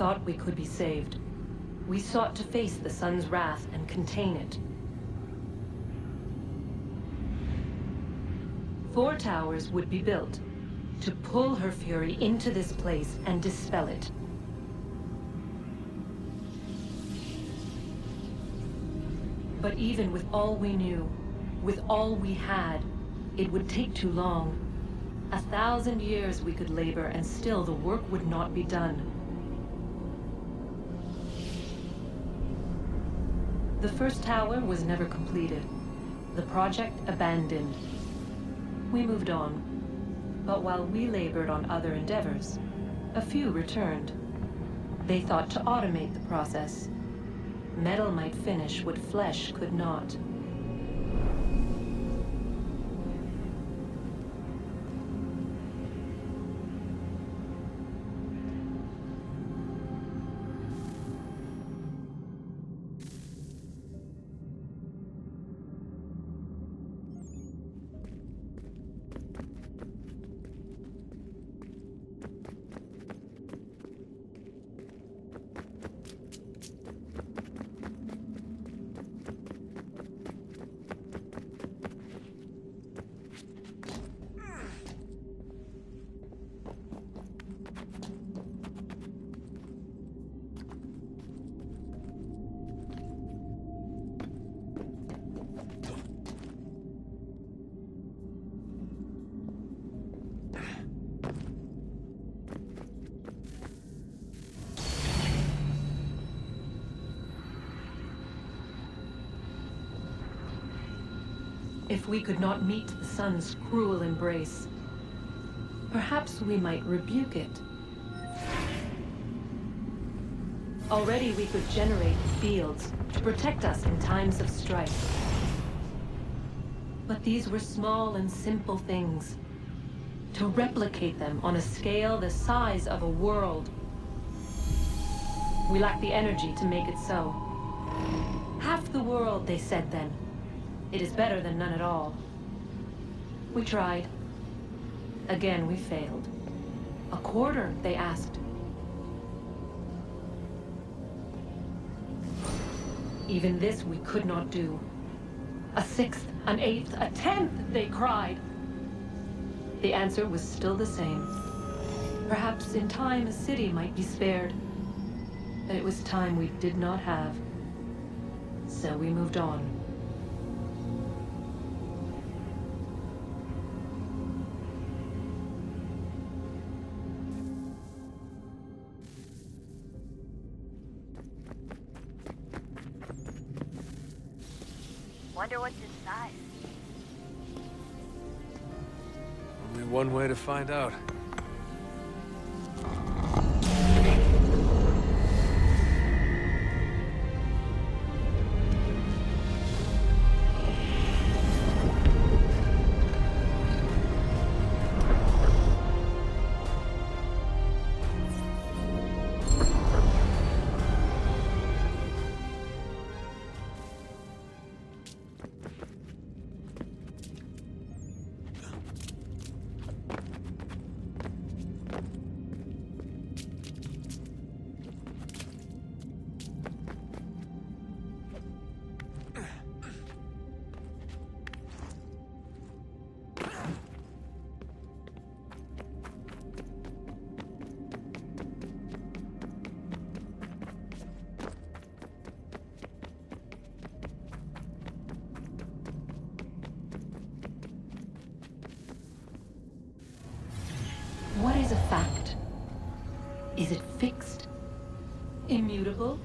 thought we could be saved. We sought to face the sun's wrath and contain it. 4 towers would be built to pull her fury into this place and dispel it. But even with all we knew, with all we had, it would take too long. 1,000 years we could labor, and still the work would not be done. The first tower was never completed. The project abandoned. We moved on. But while we labored on other endeavors, a few returned. They thought to automate the process. Metal might finish what flesh could not. If we could not meet the sun's cruel embrace, perhaps we might rebuke it. Already we could generate fields to protect us in times of strife. But these were small and simple things. To replicate them on a scale the size of a world, we lack the energy to make it so. Half the world, they said then. It is better than none at all. We tried. Again, we failed. A quarter, they asked. Even this we could not do. A 6th, an 8th, a 10th, they cried. The answer was still the same. Perhaps in time a city might be spared. But it was time we did not have. So we moved on. Wonder what's inside. Only one way to find out. What is a fact? Is it fixed? Immutable?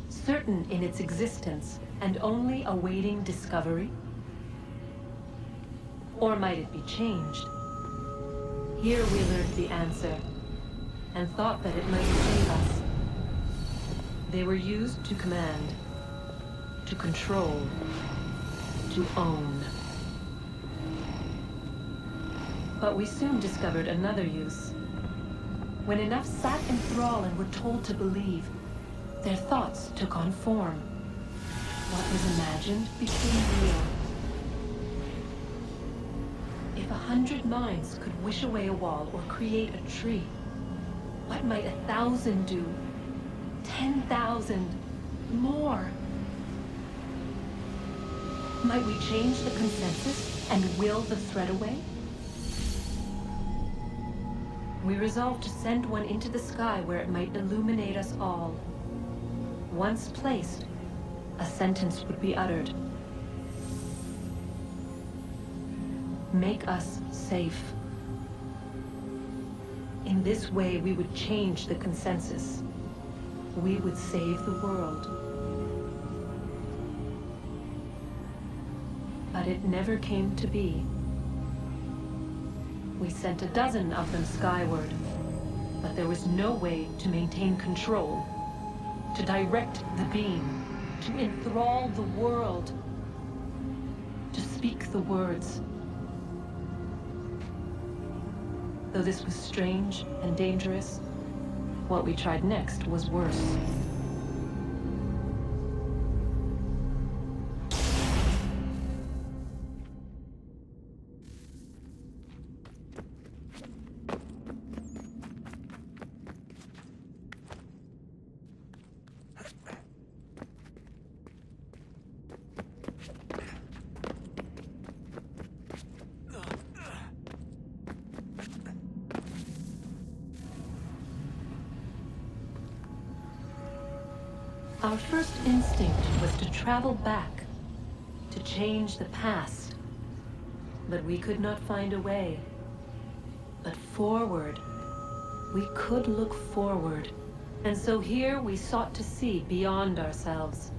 Certain in its existence and only awaiting discovery? Or might it be changed? Here we learned the answer, and thought that it might save us. They were used to command, to control, to own. But we soon discovered another use. When enough sat in thrall and were told to believe, their thoughts took on form. What was imagined became real. If 100 minds could wish away a wall or create a tree, What might 1,000 do? 10,000? More? Might we change the consensus and will the threat away? We resolved to send one into the sky where it might illuminate us all. Once placed, a sentence would be uttered. Make us safe. In this way, we would change the consensus. We would save the world. But it never came to be. We sent a dozen of them skyward, but there was no way to maintain control, to direct the beam, to enthrall the world, to speak the words. Though this was strange and dangerous, what we tried next was worse. Our first instinct was to travel back, to change the past. But we could not find a way. But forward, we could look forward. And so here we sought to see beyond ourselves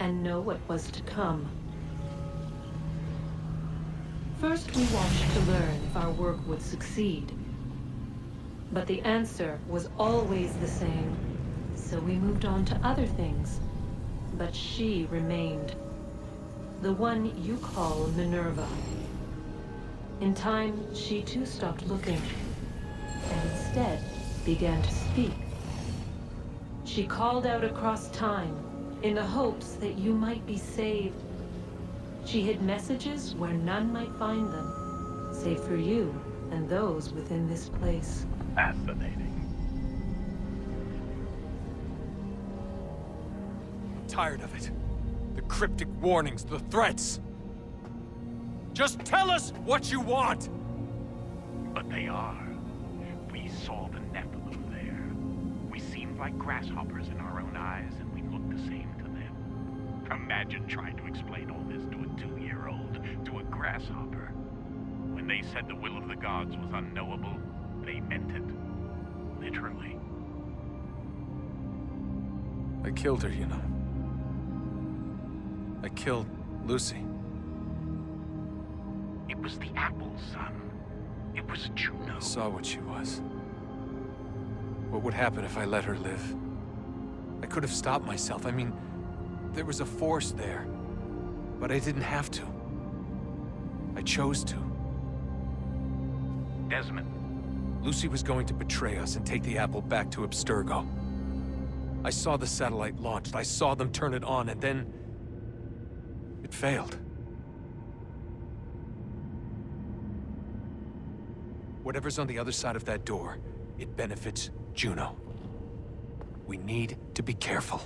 and know what was to come. First, we watched to learn if our work would succeed. But the answer was always the same. So we moved on to other things, but she remained. The one you call Minerva. In time, she too stopped looking, and instead began to speak. She called out across time, in the hopes that you might be saved. She hid messages where none might find them, save for you and those within this place. Fascinating. Tired of it. The cryptic warnings, the threats. Just tell us what you want! But they are. We saw the Nephilim there. We seemed like grasshoppers in our own eyes, and we looked the same to them. Imagine trying to explain all this to a 2-year-old, to a grasshopper. When they said the will of the gods was unknowable, they meant it. Literally. I killed her, you know. I killed Lucy. It was the apple, son. It was Juno. I saw what she was. What would happen if I let her live? I could have stopped myself. I mean, there was a force there. But I didn't have to. I chose to. Desmond. Lucy was going to betray us and take the apple back to Abstergo. I saw the satellite launched. I saw them turn it on, and then it failed. Whatever's on the other side of that door, it benefits Juno. We need to be careful.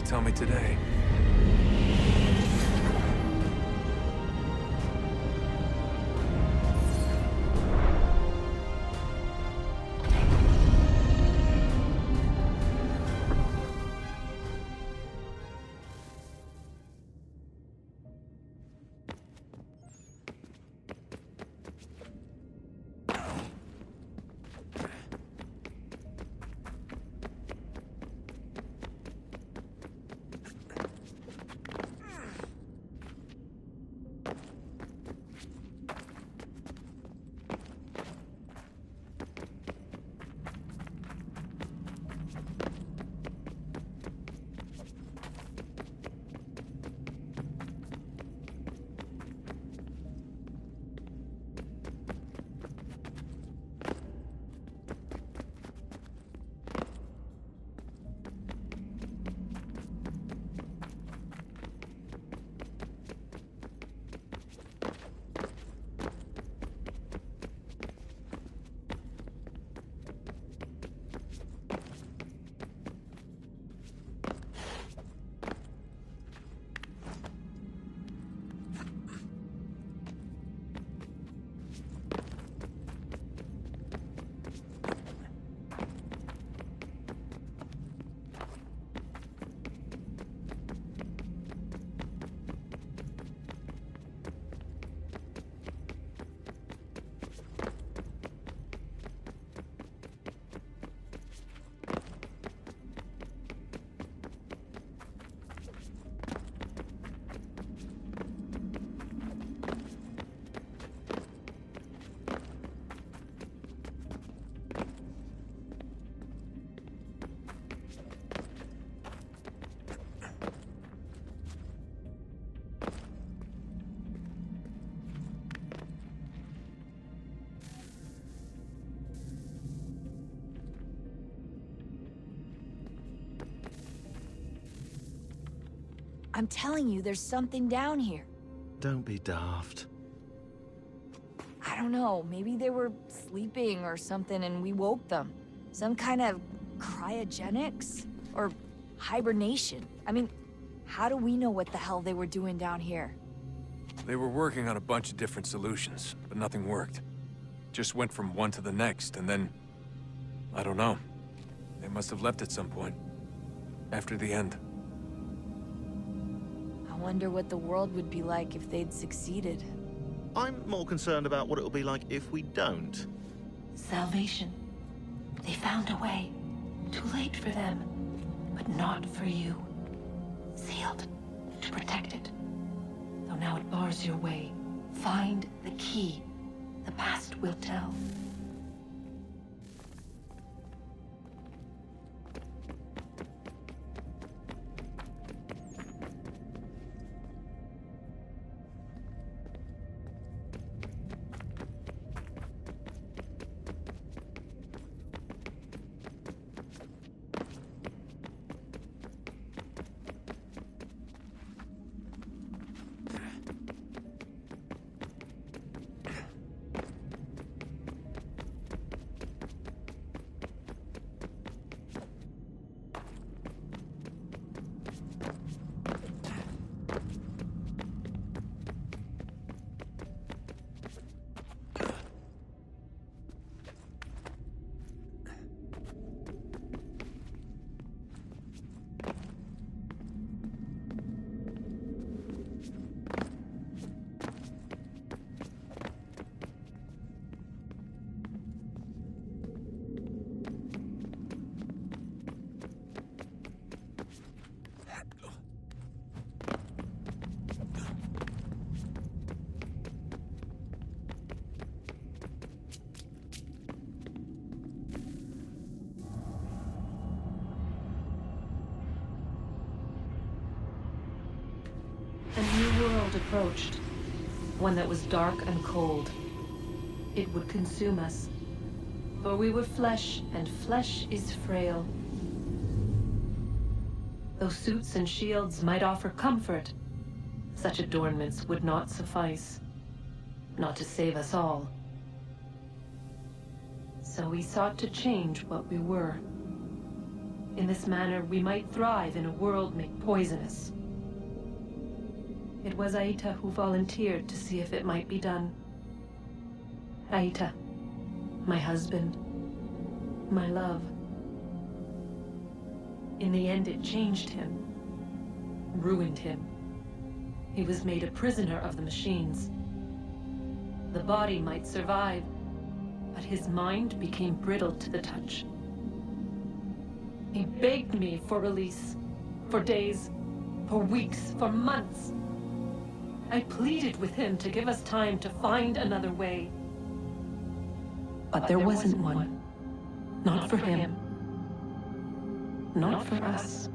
tell me today. I'm telling you, there's something down here. Don't be daft. I don't know, maybe they were sleeping or something and we woke them. Some kind of cryogenics? Or hibernation? I mean, how do we know what the hell they were doing down here? They were working on a bunch of different solutions, but nothing worked. Just went from one to the next, and then... I don't know. They must have left at some point. After the end. I wonder what the world would be like if they'd succeeded. I'm more concerned about what it'll be like if we don't. Salvation. They found a way. Too late for them, but not for you. Sealed to protect it. Though now it bars your way. Find the key. The past will tell. A new world approached. One that was dark and cold. It would consume us. For we were flesh, and flesh is frail. Though suits and shields might offer comfort, such adornments would not suffice. Not to save us all. So we sought to change what we were. In this manner, we might thrive in a world made poisonous. It was Aita who volunteered to see if it might be done. Aita, my husband, my love. In the end, it changed him, ruined him. He was made a prisoner of the machines. The body might survive, but his mind became brittle to the touch. He begged me for release, for days, for weeks, for months. I pleaded with him to give us time to find another way. But there wasn't one. Not for him. Not for us.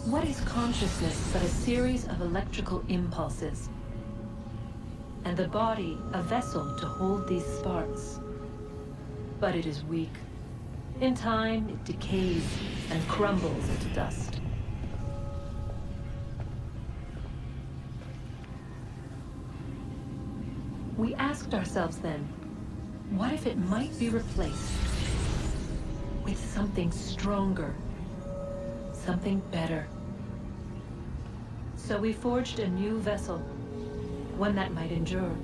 What is consciousness but a series of electrical impulses? And the body a vessel to hold these sparks. But it is weak. In time, it decays and crumbles into dust. We asked ourselves then, what if it might be replaced with something stronger, something better? So we forged a new vessel, one that might endure.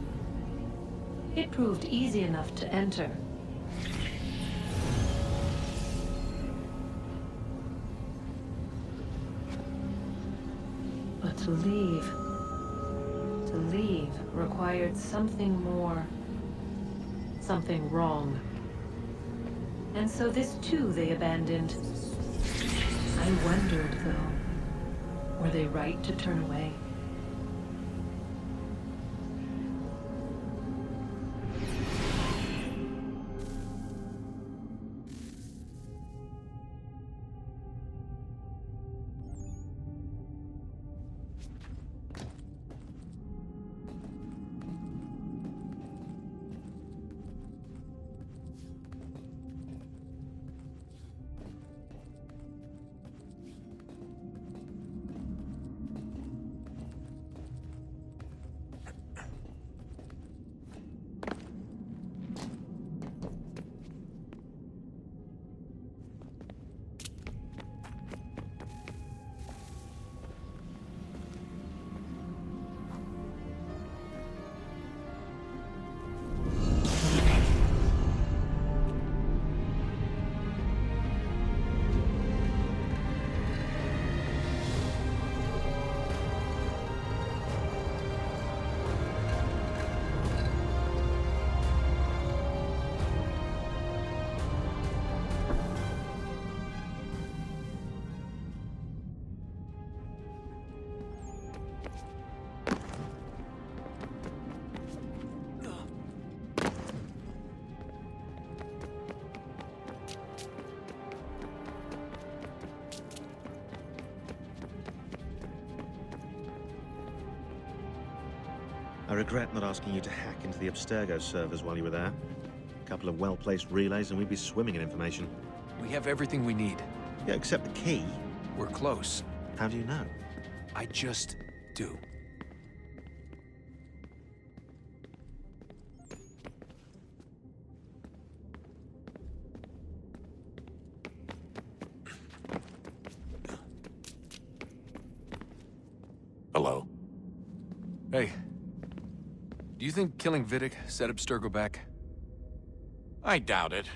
It proved easy enough to enter. But to leave required something more, something wrong. And so this too they abandoned. I wondered, though, were they right to turn away? I regret not asking you to hack into the Abstergo servers while you were there. A couple of well-placed relays and we'd be swimming in information. We have everything we need. Yeah, except the key. We're close. How do you know? I just do. Hey, do you think killing Vidic set Abstergo back? I doubt it.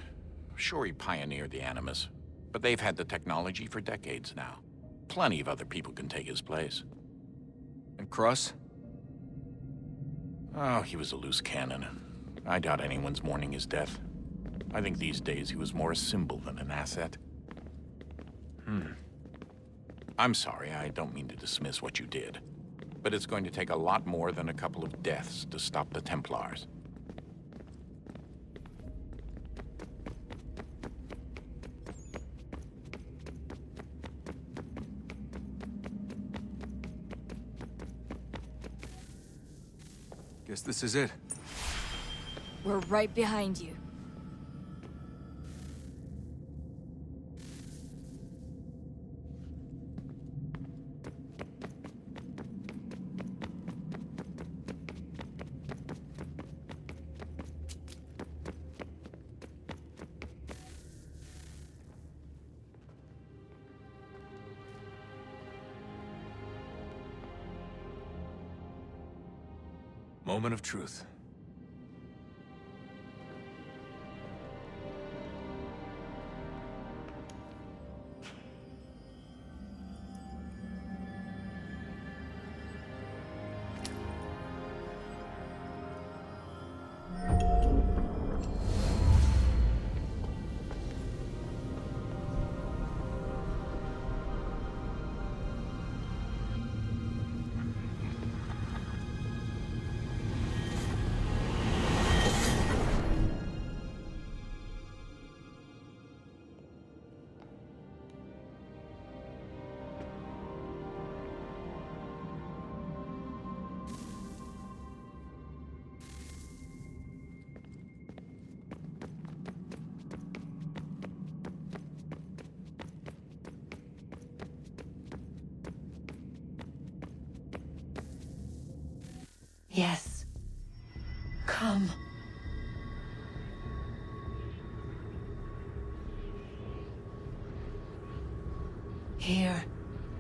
Sure, he pioneered the Animus, but they've had the technology for decades now. Plenty of other people can take his place. And Cross? Oh, he was a loose cannon. I doubt anyone's mourning his death. I think these days he was more a symbol than an asset. I'm sorry, I don't mean to dismiss what you did. But it's going to take a lot more than a couple of deaths to stop the Templars. Guess this is it. We're right behind you. Moment of truth. Yes. Come. Here,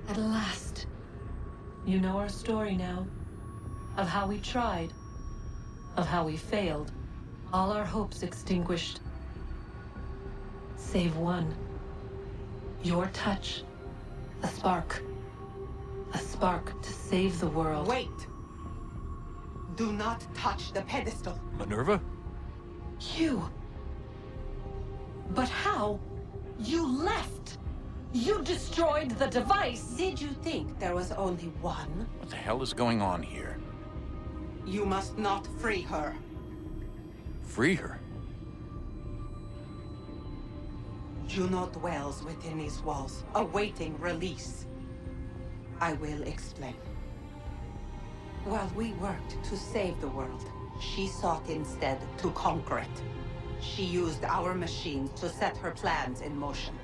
at last. You know our story now. Of how we tried. Of how we failed. All our hopes extinguished. Save one. Your touch. A spark. A spark to save the world. Wait! Do not touch the pedestal. Minerva? You. But how? You left. You destroyed the device. Did you think there was only one? What the hell is going on here? You must not free her. Free her? Juno dwells within these walls, awaiting release. I will explain. While we worked to save the world, she sought instead to conquer it. She used our machines to set her plans in motion.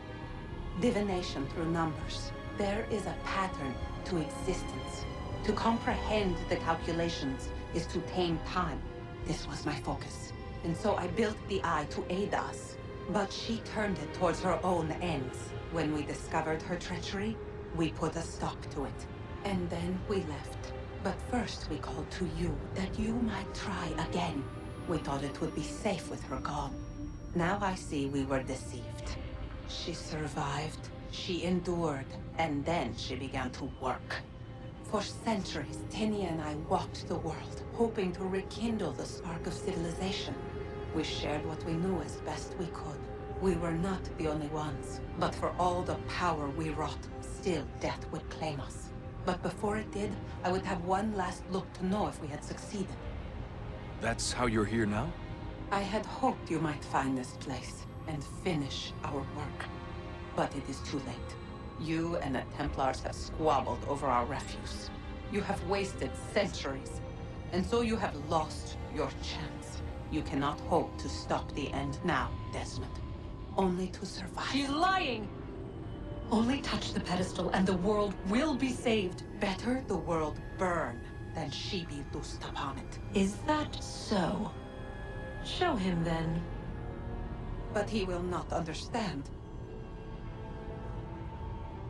Divination through numbers. There is a pattern to existence. To comprehend the calculations is to tame time. This was my focus. And so I built the eye to aid us. But she turned it towards her own ends. When we discovered her treachery, we put a stop to it. And then we left. But first we called to you, that you might try again. We thought it would be safe with her gone. Now I see we were deceived. She survived, she endured, and then she began to work. For centuries, Tinia and I walked the world, hoping to rekindle the spark of civilization. We shared what we knew as best we could. We were not the only ones, but for all the power we wrought, still death would claim us. But before it did, I would have one last look to know if we had succeeded. That's how you're here now? I had hoped you might find this place and finish our work. But it is too late. You and the Templars have squabbled over our refuse. You have wasted centuries, and so you have lost your chance. You cannot hope to stop the end now, Desmond. Only to survive. She's lying! Only touch the pedestal and the world will be saved. Better the world burn than she be loosed upon it. Is that so? Show him then. But he will not understand.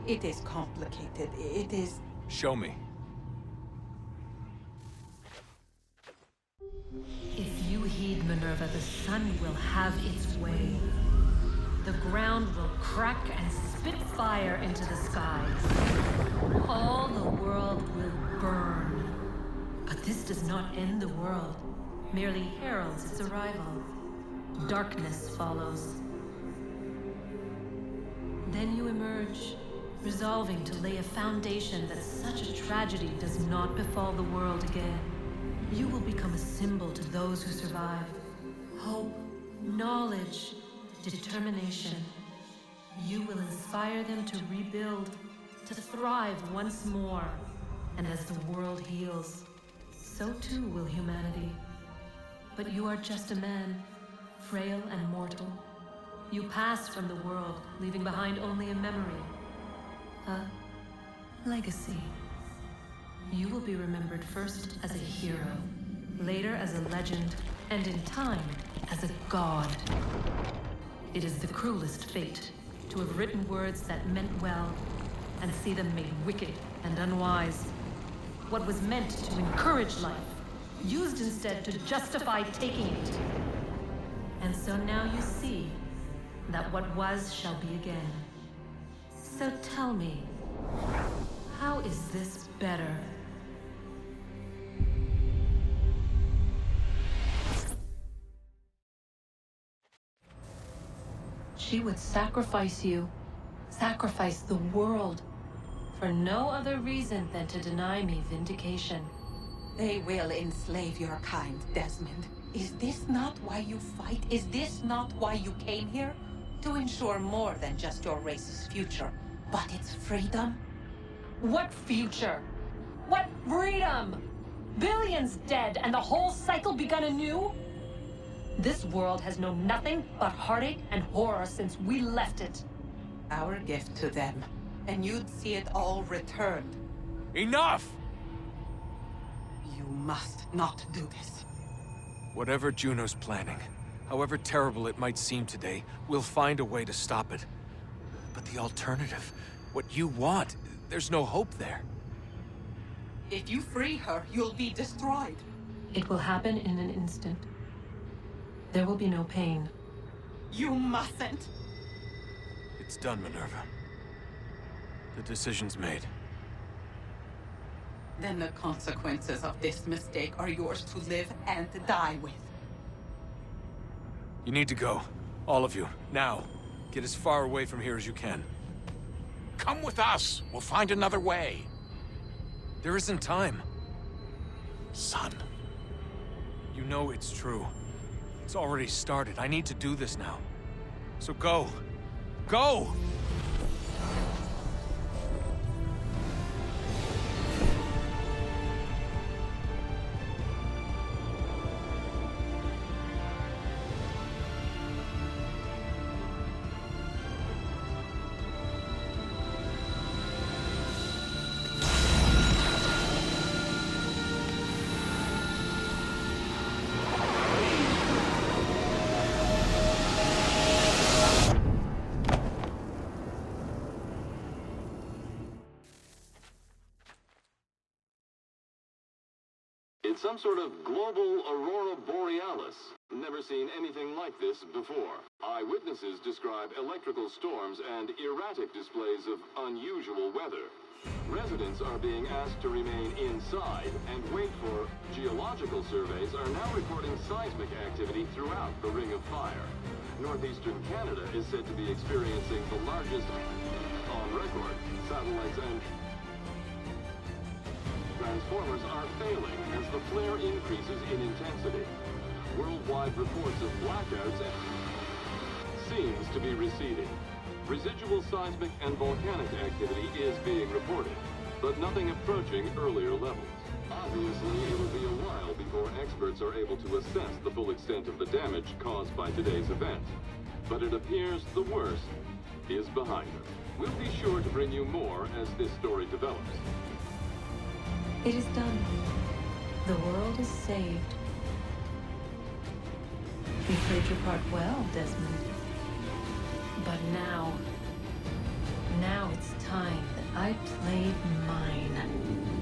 It is complicated. It is... Show me. Indeed, Minerva, the sun will have its way. The ground will crack and spit fire into the skies. All the world will burn. But this does not end the world, merely heralds its arrival. Darkness follows. Then you emerge, resolving to lay a foundation that such a tragedy does not befall the world again. You will become a symbol to those who survive. Hope, knowledge, determination. You will inspire them to rebuild, to thrive once more. And as the world heals, so too will humanity. But you are just a man, frail and mortal. You pass from the world, leaving behind only a memory. A legacy. You will be remembered first as a hero, later as a legend, and in time, as a god. It is the cruelest fate, to have written words that meant well, and see them made wicked and unwise. What was meant to encourage life, used instead to justify taking it. And so now you see that what was shall be again. So tell me, how is this better? She would sacrifice you, sacrifice the world, for no other reason than to deny me vindication. They will enslave your kind, Desmond. Is this not why you fight? Is this not why you came here? To ensure more than just your race's future, but its freedom? What future? What freedom? Billions dead and the whole cycle begun anew? This world has known nothing but heartache and horror since we left it. Our gift to them, and you'd see it all returned. Enough! You must not do this. Whatever Juno's planning, however terrible it might seem today, we'll find a way to stop it. But the alternative, what you want, there's no hope there. If you free her, you'll be destroyed. It will happen in an instant. There will be no pain. You mustn't. It's done, Minerva. The decision's made. Then the consequences of this mistake are yours to live and die with. You need to go. All of you. Now. Get as far away from here as you can. Come with us. We'll find another way. There isn't time. Son. You know it's true. It's already started. I need to do this now. So go. Go! It's some sort of global aurora borealis. Never seen anything like this before. Eyewitnesses describe electrical storms and erratic displays of unusual weather. Residents are being asked to remain inside and wait for geological surveys are now reporting seismic activity throughout the Ring of Fire. Northeastern Canada is said to be experiencing the largest on record. Satellites and transformers are failing as the flare increases in intensity. Worldwide reports of blackouts seems to be receding. Residual seismic and volcanic activity is being reported, but nothing approaching earlier levels. Obviously, it'll be a while before experts are able to assess the full extent of the damage caused by today's event. But it appears the worst is behind us. We'll be sure to bring you more as this story develops. It is done. The world is saved. You played your part well, Desmond. But now it's time that I played mine.